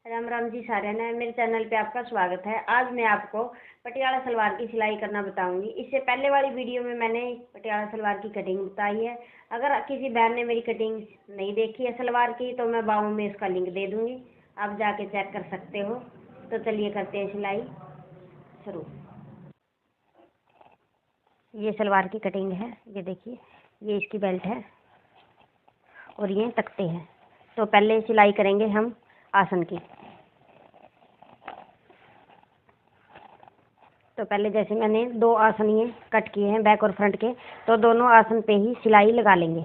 राम राम जी सारे ने मेरे चैनल पे आपका स्वागत है। आज मैं आपको पटियाला सलवार की सिलाई करना बताऊंगी। इससे पहले वाली वीडियो में मैंने पटियाला सलवार की कटिंग बताई है। अगर किसी बहन ने मेरी कटिंग नहीं देखी है सलवार की तो मैं बाजू में इसका लिंक दे दूंगी, आप जाके चेक कर सकते हो। तो चलिए करते हैं सिलाई शुरू। ये सलवार की कटिंग है, ये देखिए, ये इसकी बेल्ट है और ये तख्ते हैं। तो पहले सिलाई करेंगे हम आसन की। तो पहले जैसे मैंने दो आसन ये कट किए हैं बैक और फ्रंट के, तो दोनों आसन पे ही सिलाई लगा लेंगे।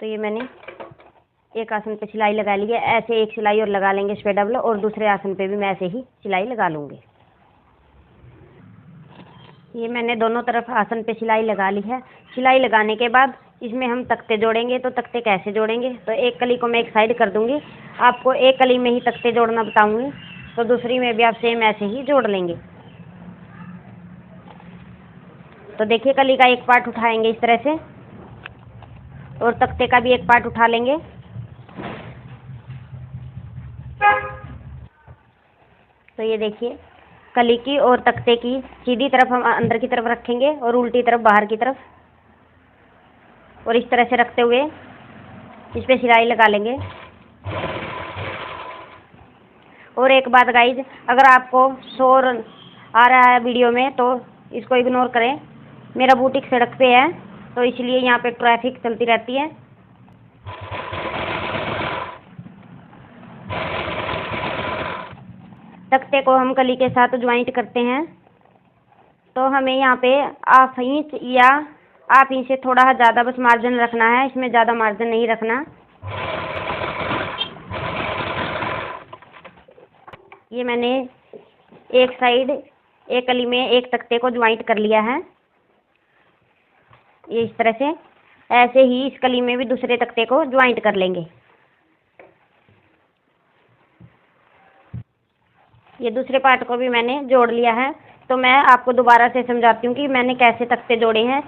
तो ये मैंने एक आसन पे सिलाई लगा ली है। ऐसे एक सिलाई और लगा लेंगे इस पे डबल, और दूसरे आसन पे भी मैं ऐसे ही सिलाई लगा लूँगी। ये मैंने दोनों तरफ आसन पे सिलाई लगा ली है। सिलाई लगाने के बाद इसमें हम तख्ते जोड़ेंगे। तो तख्ते कैसे जोड़ेंगे, तो एक कली को मैं एक साइड कर दूंगी, आपको एक कली में ही तख्ते जोड़ना बताऊंगी, तो दूसरी में भी आप सेम ऐसे ही जोड़ लेंगे। तो देखिए, कली का एक पार्ट उठाएंगे इस तरह से, और तख्ते का भी एक पार्ट उठा लेंगे। तो ये देखिए, कली की और तख्ते की सीधी तरफ हम अंदर की तरफ रखेंगे और उल्टी तरफ बाहर की तरफ, और इस तरह से रखते हुए इस पे सिलाई लगा लेंगे। और एक बात गाइज, अगर आपको शोर आ रहा है वीडियो में तो इसको इग्नोर करें। मेरा बुटीक सड़क पे है, तो इसलिए यहाँ पे ट्रैफिक चलती रहती है। तख्ते को हम कली के साथ ज्वाइंट करते हैं। तो हमें यहाँ पे हाफ इंच या हाफ इंच से थोड़ा ज़्यादा बस मार्जिन रखना है, इसमें ज़्यादा मार्जिन नहीं रखना। ये मैंने एक साइड एक कली में एक तख्ते को ज्वाइंट कर लिया है, ये इस तरह से। ऐसे ही इस कली में भी दूसरे तख्ते को ज्वाइंट कर लेंगे। ये दूसरे पार्ट को भी मैंने जोड़ लिया है। तो मैं आपको दोबारा से समझाती हूँ कि मैंने कैसे तख्ते जोड़े हैं।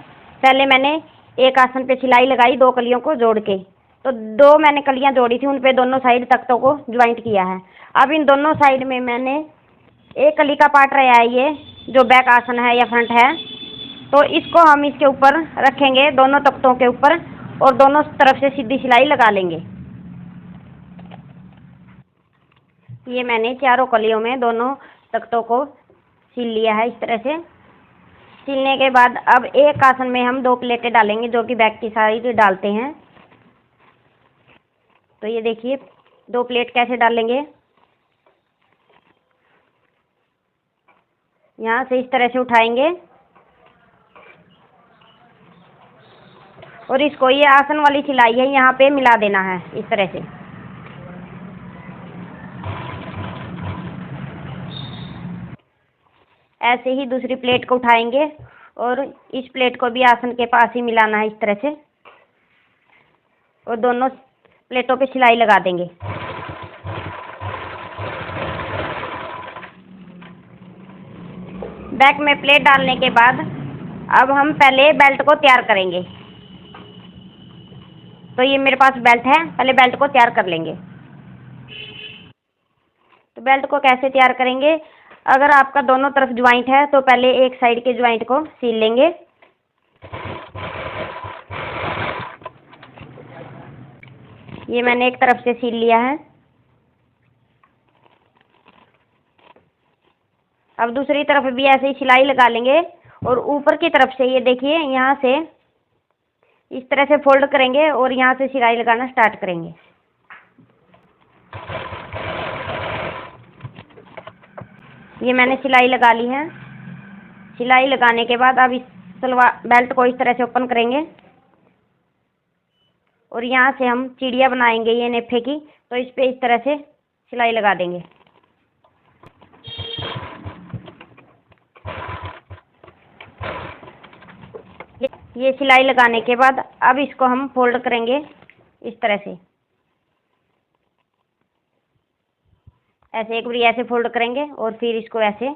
पहले मैंने एक आसन पे सिलाई लगाई दो कलियों को जोड़ के, तो दो मैंने कलियां जोड़ी थी, उन पे दोनों साइड तख्तों को ज्वाइंट किया है। अब इन दोनों साइड में मैंने एक कली का पार्ट रहा है, ये जो बैक आसन है या फ्रंट है, तो इसको हम इसके ऊपर रखेंगे, दोनों तख्तों के ऊपर, और दोनों तरफ से सीधी सिलाई लगा लेंगे। ये मैंने चारों कलियों में दोनों तख्तों को सिल लिया है इस तरह से। सिलने के बाद अब एक आसन में हम दो प्लेटें डालेंगे, जो कि बैक की साइड डालते हैं। तो ये देखिए, दो प्लेट कैसे डालेंगे, यहाँ से इस तरह से उठाएंगे और इसको, ये आसन वाली सिलाई है, यहाँ पे मिला देना है इस तरह से। ऐसे ही दूसरी प्लेट को उठाएंगे और इस प्लेट को भी आसन के पास ही मिलाना है इस तरह से, और दोनों प्लेटों पे सिलाई लगा देंगे। बैक में प्लेट डालने के बाद अब हम पहले बेल्ट को तैयार करेंगे। तो ये मेरे पास बेल्ट है, पहले बेल्ट को तैयार कर लेंगे। तो बेल्ट को कैसे तैयार करेंगे, अगर आपका दोनों तरफ ज्वाइंट है तो पहले एक साइड के ज्वाइंट को सील लेंगे। ये मैंने एक तरफ से सील लिया है। अब दूसरी तरफ भी ऐसे ही सिलाई लगा लेंगे, और ऊपर की तरफ से ये देखिए, यहाँ से इस तरह से फोल्ड करेंगे और यहाँ से सिलाई लगाना स्टार्ट करेंगे। ये मैंने सिलाई लगा ली है। सिलाई लगाने के बाद अब इस सलवार बेल्ट को इस तरह से ओपन करेंगे, और यहाँ से हम चिड़िया बनाएंगे ये नेफे की, तो इस पे इस तरह से सिलाई लगा देंगे। ये सिलाई लगाने के बाद अब इसको हम फोल्ड करेंगे इस तरह से, ऐसे एक बारी ऐसे फोल्ड करेंगे और फिर इसको ऐसे,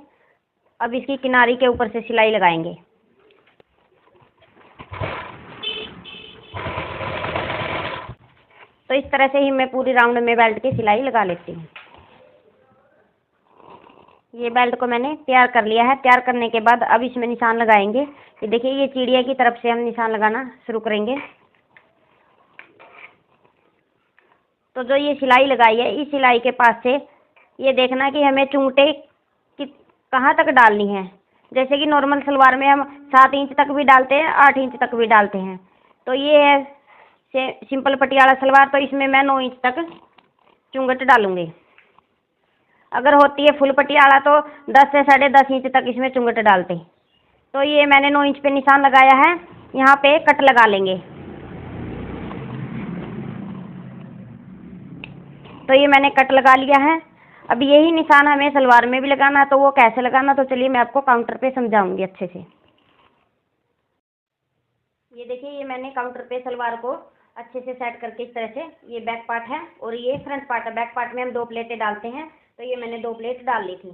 अब इसकी किनारी के ऊपर से सिलाई लगाएंगे। तो इस तरह से ही मैं पूरी राउंड में बेल्ट की सिलाई लगा लेती हूँ। ये बेल्ट को मैंने तैयार कर लिया है। तैयार करने के बाद अब इसमें निशान लगाएंगे। ये देखिए, ये चिड़िया की तरफ से हम निशान लगाना शुरू करेंगे। तो जो ये सिलाई लगाई है, इस सिलाई के पास से ये देखना कि हमें चुंगटे कि कहाँ तक डालनी है। जैसे कि नॉर्मल सलवार में हम 7 इंच तक भी डालते हैं, 8 इंच तक भी डालते हैं। तो ये है सिंपल पटियाला सलवार, तो इसमें मैं 9 इंच तक चुंगट डालूंगी। अगर होती है फुल पटियाला तो 10 से 10.5 इंच तक इसमें चुंगट डालते। तो ये मैंने 9 इंच पे निशान लगाया है। यहाँ पे कट लगा लेंगे। तो ये मैंने कट लगा लिया है। अब यही निशान हमें सलवार में भी लगाना है, तो वो कैसे लगाना, तो चलिए मैं आपको काउंटर पे समझाऊंगी अच्छे से। ये देखिए, ये मैंने काउंटर पे सलवार को अच्छे से सेट करके इस तरह से, ये बैक पार्ट है और ये फ्रंट पार्ट है। बैक पार्ट में हम 2 प्लेटें डालते हैं, तो ये मैंने 2 प्लेट डाल ली थी।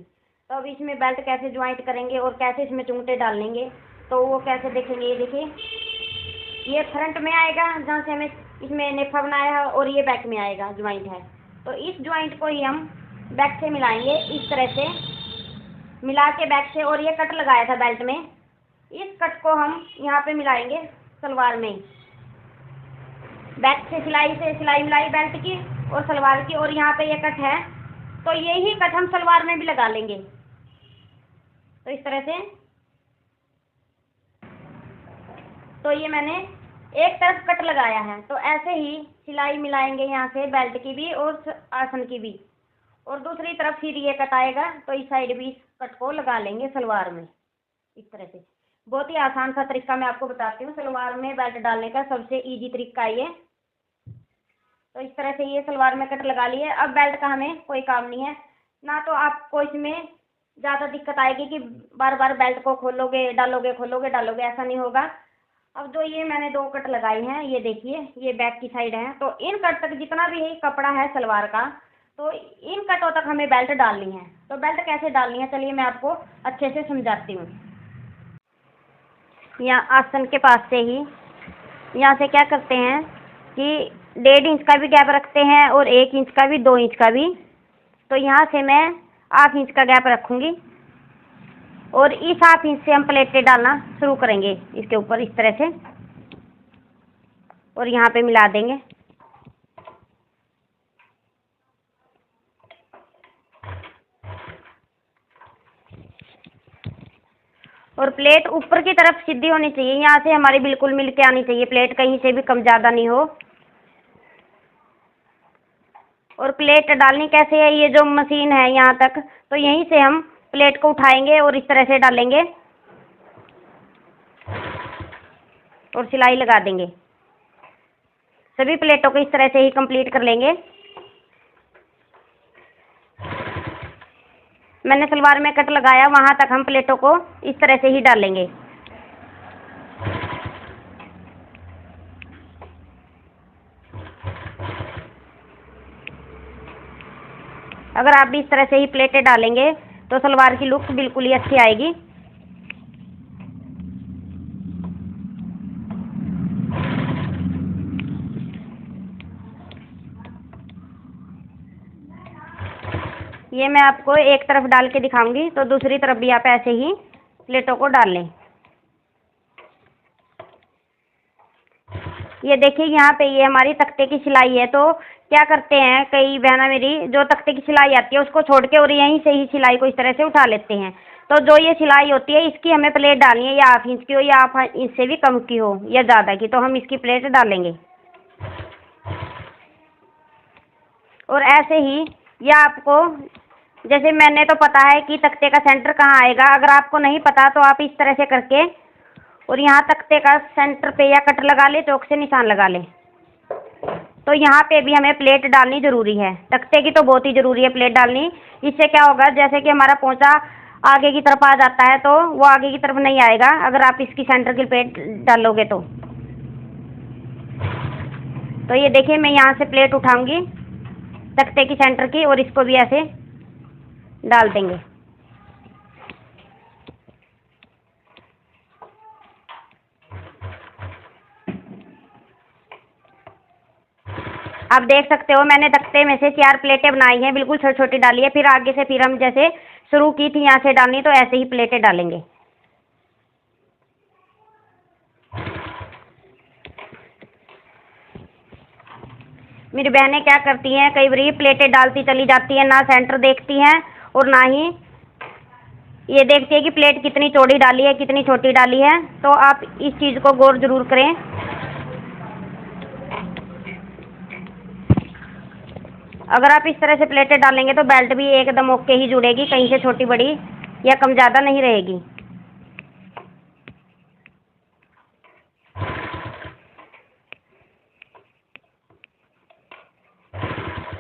तो अब इसमें बेल्ट कैसे ज्वाइंट करेंगे और कैसे इसमें चुंगटे डालेंगे, तो वो कैसे देखेंगे। ये देखिए, ये फ्रंट में आएगा जहाँ से हमें इसमें नेफा बनाया है, और ये बैक में आएगा, ज्वाइंट है। तो इस ज्वाइंट को ही हम बैक से मिलाएंगे, इस तरह से मिला के बैक से। और ये कट लगाया था बेल्ट में, इस कट को हम यहाँ पे मिलाएंगे सलवार में। बैक से सिलाई मिलाई बेल्ट की और सलवार की, और यहाँ पे ये कट है, तो यही कट हम सलवार में भी लगा लेंगे। तो इस तरह से, तो ये मैंने एक तरफ कट लगाया है, तो ऐसे ही सिलाई मिलाएंगे यहाँ से बेल्ट की भी और आसन की भी। और दूसरी तरफ फिर ये कट आएगा, तो इस साइड भी इस कट को लगा लेंगे सलवार में इस तरह से। बहुत ही आसान सा तरीका मैं आपको बताती हूँ सलवार में बेल्ट डालने का, सबसे इजी तरीका ये। तो इस तरह से ये सलवार में कट लगा लिए। अब बेल्ट का हमें कोई काम नहीं है ना, तो आपको इसमें ज़्यादा दिक्कत आएगी कि बार बार बेल्ट को खोलोगे डालोगे, खोलोगे डालोगे, ऐसा नहीं होगा। अब जो ये मैंने 2 कट लगाई हैं, ये देखिए, ये बैक की साइड है। तो इन कट तक जितना भी ये कपड़ा है सलवार का, तो इन कटों तक हमें बेल्ट डालनी है। तो बेल्ट कैसे डालनी है, चलिए मैं आपको अच्छे से समझाती हूँ। यहाँ आसन के पास से ही यहाँ से क्या करते हैं कि 1.5 इंच का भी गैप रखते हैं और 1 इंच का भी, 2 इंच का भी। तो यहाँ से मैं 8 इंच का गैप रखूँगी, और इस 8 इंच से हम प्लेटें डालना शुरू करेंगे इसके ऊपर इस तरह से, और यहाँ पे मिला देंगे। और प्लेट ऊपर की तरफ सीधी होनी चाहिए, यहाँ से हमारी बिल्कुल मिल के आनी चाहिए प्लेट, कहीं से भी कम ज़्यादा नहीं हो। और प्लेट डालनी कैसे है, ये जो मशीन है यहाँ तक, तो यहीं से हम प्लेट को उठाएंगे और इस तरह से डालेंगे और सिलाई लगा देंगे। सभी प्लेटों को इस तरह से ही कंप्लीट कर लेंगे। मैंने सलवार में कट लगाया, वहाँ तक हम प्लेटों को इस तरह से ही डालेंगे। अगर आप भी इस तरह से ही प्लेटें डालेंगे तो सलवार की लुक बिल्कुल ही अच्छी आएगी। ये मैं आपको एक तरफ डाल के दिखाऊंगी, तो दूसरी तरफ भी आप ऐसे ही प्लेटों को डाल लें। ये देखिए, यहाँ पे ये हमारी तख्ते की सिलाई है। तो क्या करते हैं कई बहना मेरी, जो तख्ते की सिलाई आती है उसको छोड़ के और यहीं से ही सिलाई को इस तरह से उठा लेते हैं। तो जो ये सिलाई होती है, इसकी हमें प्लेट डालनी है, या 8 इंच की हो या 8 इंच से भी कम की हो या ज़्यादा की, तो हम इसकी प्लेट डालेंगे। और ऐसे ही या आपको, जैसे मैंने तो पता है कि तख्ते का सेंटर कहाँ आएगा, अगर आपको नहीं पता तो आप इस तरह से करके और यहाँ तख्ते का सेंटर पे या कट लगा ले, चौक से निशान लगा ले। तो यहाँ पे भी हमें प्लेट डालनी ज़रूरी है, तख्ते की तो बहुत ही ज़रूरी है प्लेट डालनी। इससे क्या होगा, जैसे कि हमारा पोंचा आगे की तरफ आ जाता है, तो वो आगे की तरफ नहीं आएगा अगर आप इसकी सेंटर की प्लेट डालोगे तो ये देखिए, मैं यहाँ से प्लेट उठाऊंगी तख्ते की सेंटर की और इसको भी ऐसे डाल देंगे। आप देख सकते हो मैंने तख्ते में से 4 प्लेटें बनाई हैं, बिल्कुल छोटी छोटी डाली है। फिर आगे से फिर हम जैसे शुरू की थी यहाँ से डालनी, तो ऐसे ही प्लेटें डालेंगे। मेरी बहनें क्या करती हैं, कई बार प्लेटें डालती चली जाती हैं, ना सेंटर देखती हैं और ना ही ये देखती है कि प्लेट कितनी चौड़ी डाली है कितनी छोटी डाली है। तो आप इस चीज़ को गौर जरूर करें। अगर आप इस तरह से प्लेटें डालेंगे तो बेल्ट भी एकदम ओके ही जुड़ेगी, कहीं से छोटी बड़ी या कम ज़्यादा नहीं रहेगी।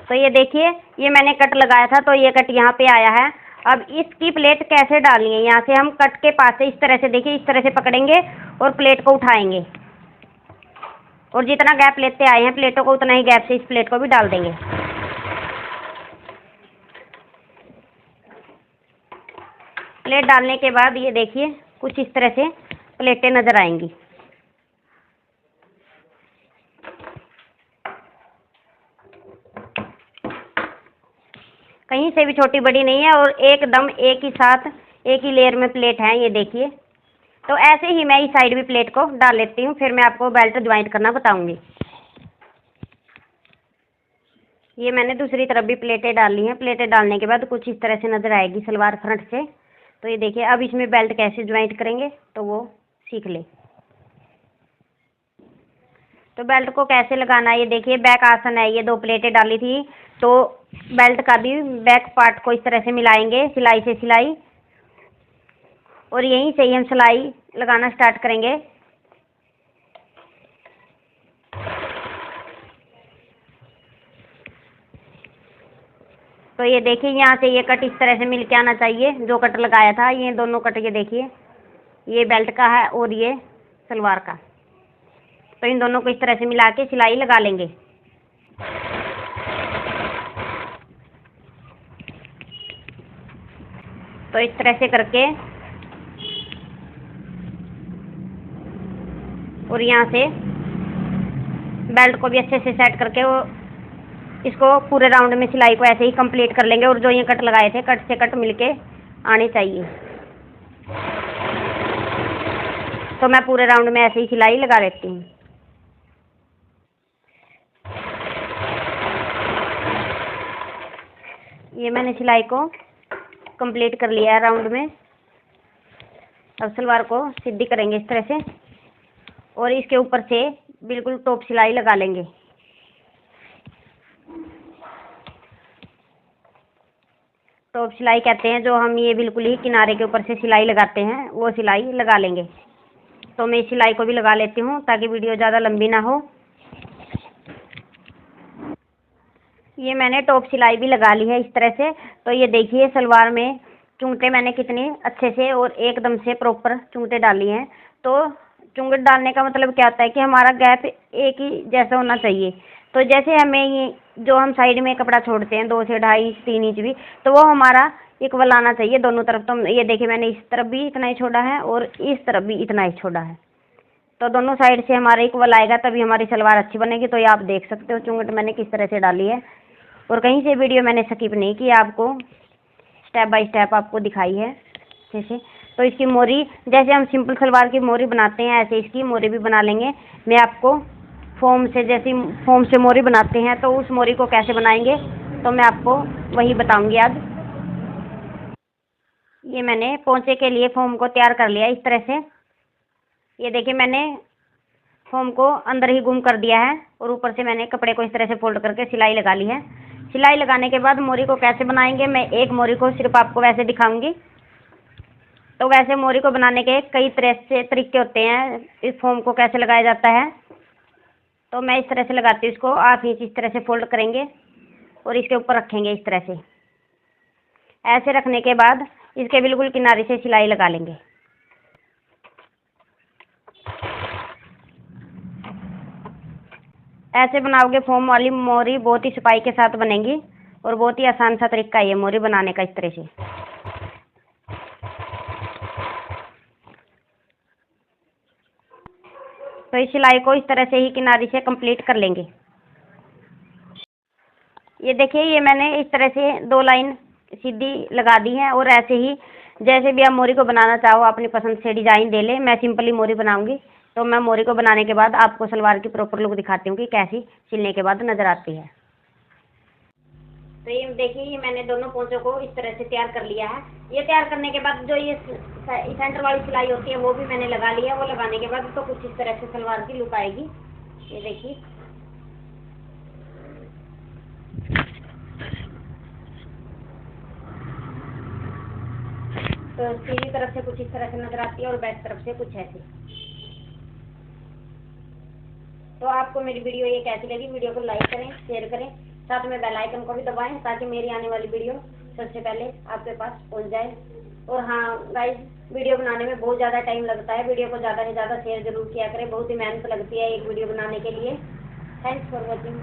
तो ये देखिए, ये मैंने कट लगाया था तो ये कट यहाँ पे आया है। अब इसकी प्लेट कैसे डालनी है, यहाँ से हम कट के पास से इस तरह से देखिए, इस तरह से पकड़ेंगे और प्लेट को उठाएंगे और जितना गैप लेते आए हैं प्लेटों को उतना ही गैप से इस प्लेट को भी डाल देंगे। प्लेट डालने के बाद ये देखिए कुछ इस तरह से प्लेटें नजर आएंगी। कहीं से भी छोटी बड़ी नहीं है और एकदम एक ही साथ एक ही लेयर में प्लेट है, ये देखिए। तो ऐसे ही मैं इस साइड भी प्लेट को डाल लेती हूँ, फिर मैं आपको बेल्ट ज्वाइंट करना बताऊंगी। ये मैंने दूसरी तरफ भी प्लेटें डाल ली हैं। प्लेटें डालने के बाद कुछ इस तरह से नजर आएगी सलवार फ्रंट से। तो ये देखिए, अब इसमें बेल्ट कैसे ज्वाइंट करेंगे तो वो सीख ले। तो बेल्ट को कैसे लगाना है, ये देखिए बैक आसन है। ये 2 प्लेटें डाली थी तो बेल्ट का भी बैक पार्ट को इस तरह से मिलाएंगे, सिलाई से सिलाई, और यहीं से ही हम सिलाई लगाना स्टार्ट करेंगे। तो ये देखिए, यहाँ से ये कट इस तरह से मिल के आना चाहिए, जो कट लगाया था। ये दोनों कट ये देखिए, ये बेल्ट का है और ये सलवार का। तो इन दोनों को इस तरह से मिला के सिलाई लगा लेंगे। तो इस तरह से करके और यहाँ से बेल्ट को भी अच्छे से सेट करके वो इसको पूरे राउंड में सिलाई को ऐसे ही कंप्लीट कर लेंगे। और जो ये कट लगाए थे, कट से कट मिलके आने चाहिए। तो मैं पूरे राउंड में ऐसे ही सिलाई लगा लेती हूँ। ये मैंने सिलाई को कंप्लीट कर लिया है राउंड में। अब सलवार को सीधी करेंगे इस तरह से और इसके ऊपर से बिल्कुल टॉप सिलाई लगा लेंगे। टॉप सिलाई कहते हैं जो हम ये बिल्कुल ही किनारे के ऊपर से सिलाई लगाते हैं, वो सिलाई लगा लेंगे। तो मैं इस सिलाई को भी लगा लेती हूँ ताकि वीडियो ज़्यादा लंबी ना हो। ये मैंने टॉप सिलाई भी लगा ली है इस तरह से। तो ये देखिए, सलवार में चुंगटे मैंने कितने अच्छे से और एकदम से प्रॉपर चुंगटे डाली हैं। तो चुंगट डालने का मतलब क्या होता है कि हमारा गैप एक ही जैसा होना चाहिए। तो जैसे हमें ये जो हम साइड में कपड़ा छोड़ते हैं 2 से 2.5 3 इंच भी, तो वो हमारा इक्वल आना चाहिए दोनों तरफ। तो ये देखिए, मैंने इस तरफ भी इतना ही छोड़ा है और इस तरफ भी इतना ही छोड़ा है। तो दोनों साइड से हमारा इक्वल आएगा तभी हमारी सलवार अच्छी बनेगी। तो ये आप देख सकते हो चुंगट मैंने किस तरह से डाली है और कहीं से वीडियो मैंने स्किप नहीं की, आपको स्टेप बाय स्टेप आपको दिखाई है जैसे। तो इसकी मोरी जैसे हम सिंपल सलवार की मोरी बनाते हैं ऐसे इसकी मोरी भी बना लेंगे। मैं आपको फॉर्म से जैसी फॉर्म से मोरी बनाते हैं तो उस मोरी को कैसे बनाएंगे तो मैं आपको वही बताऊंगी आज। ये मैंने पोंचे के लिए फॉर्म को तैयार कर लिया इस तरह से। ये देखिए, मैंने फॉर्म को अंदर ही गुम कर दिया है और ऊपर से मैंने कपड़े को इस तरह से फोल्ड करके सिलाई लगा ली है। सिलाई लगाने के बाद मोरी को कैसे बनाएंगे, मैं एक मोरी को सिर्फ आपको वैसे दिखाऊंगी। तो वैसे मोरी को बनाने के कई तरह से तरीके होते हैं, इस फॉर्म को कैसे लगाया जाता है। तो मैं इस तरह से लगाती हूँ इसको। आप ही इस तरह से फोल्ड करेंगे और इसके ऊपर रखेंगे इस तरह से। ऐसे रखने के बाद इसके बिल्कुल किनारे से सिलाई लगा लेंगे। ऐसे बनाओगे फॉर्म वाली मोरी बहुत ही सफाई के साथ बनेगी और बहुत ही आसान सा तरीका है ये मोरी बनाने का इस तरह से। तो इस सिलाई को इस तरह से ही किनारे से कंप्लीट कर लेंगे। ये देखिए, ये मैंने इस तरह से 2 लाइन सीधी लगा दी है। और ऐसे ही जैसे भी आप मोरी को बनाना चाहो, अपनी पसंद से डिजाइन दे ले। मैं सिंपली मोरी बनाऊंगी, तो मैं मोरी को बनाने के बाद आपको सलवार की प्रॉपर लुक दिखाती हूँ कि कैसी सिलने के बाद नजर आती है। तो ये देखिए, ये मैंने दोनों पोंचों को इस तरह से तैयार कर लिया है। ये तैयार करने के बाद जो ये सेंटर वाली सिलाई होती है वो भी मैंने लगा लिया। वो लगाने के बाद तो कुछ इस तरह से सलवार की लुक आएगी। ये देखिए, तो सीधी तरफ से कुछ इस तरह से नजर आती है और बैक तरफ से कुछ ऐसे। तो आपको मेरी वीडियो ये कैसी लगी? वीडियो को लाइक करें, शेयर करें, साथ में बेल आइकन को भी दबाएं ताकि मेरी आने वाली वीडियो सबसे पहले आपके पास पहुंच जाए। और हाँ गाइस, वीडियो बनाने में बहुत ज़्यादा टाइम लगता है। वीडियो को ज़्यादा से ज़्यादा शेयर जरूर किया करें। बहुत ही मेहनत लगती है एक वीडियो बनाने के लिए। Thanks for watching.